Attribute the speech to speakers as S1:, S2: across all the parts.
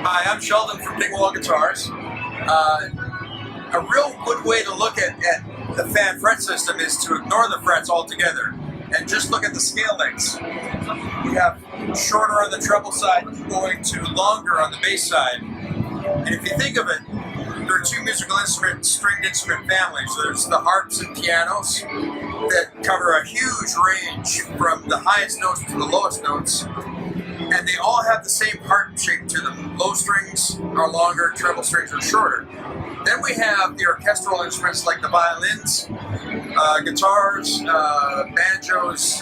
S1: Hi, I'm Sheldon from Dingwall Guitars. A real good way to look at the fan fret system is to ignore the frets altogether and just look at the scale lengths. We have shorter on the treble side going to longer on the bass side. And if you think of it, there are two musical stringed instrument families. There's the harps and pianos that cover a huge range from the highest notes to the lowest notes. And they all have the same heart shape to them. Low strings are longer, treble strings are shorter. Then we have the orchestral instruments like the violins, guitars, banjos,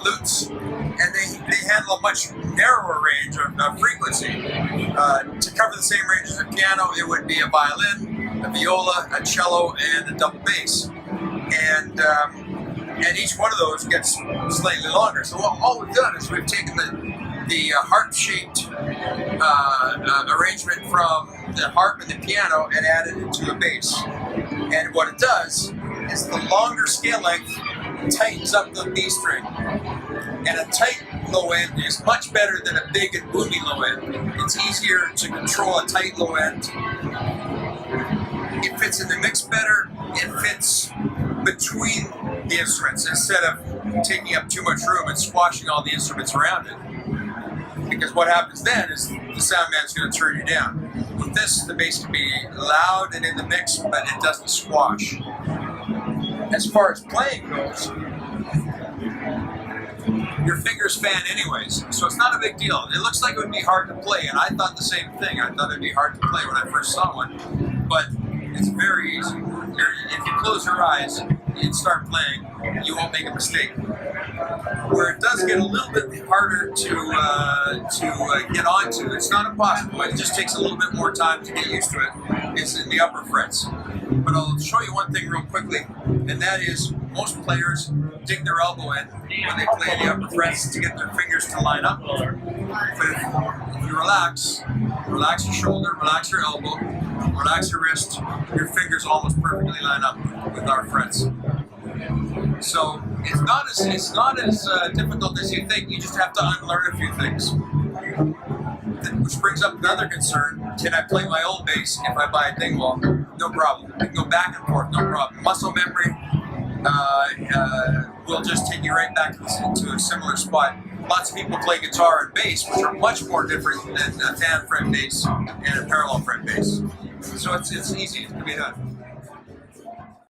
S1: lutes, and they handle a much narrower range of frequency. To cover the same range as a piano, it would be a violin, a viola, a cello, and a double bass. And each one of those gets slightly longer. So all we've done is we've taken the heart-shaped arrangement from the harp and the piano and added it to a bass. And what it does is the longer scale length tightens up the B string. And a tight low end is much better than a big and boomy low end. It's easier to control a tight low end. It fits in the mix better. It fits between the instruments instead of taking up too much room and squashing all the instruments around it. Because what happens then is the sound man's going to turn you down. With this, the bass can be loud and in the mix, but it doesn't squash. As far as playing goes, your fingers fan anyways, so it's not a big deal. It looks like it would be hard to play, and I thought the same thing. I thought it would be hard to play when I first saw one, but it's very easy. If you close your eyes and start playing, you won't make a mistake. Where it does get a little bit harder to get onto, it's not impossible, it just takes a little bit more time to get used to it, is in the upper frets. But I'll show you one thing real quickly, and that is most players dig their elbow in when they play the upper frets to get their fingers to line up. But if you relax your shoulder, relax your elbow, relax your wrist, your fingers almost perfectly line up with our frets. So it's not as difficult as you think. You just have to unlearn a few things. Which brings up another concern. Can I play my old bass if I buy a Dingwall? No problem. You can go back and forth, no problem. Muscle memory will just take you right back to a similar spot. Lots of people play guitar and bass, which are much more different than a fan fret bass and a parallel fret bass. So it's easy to be done.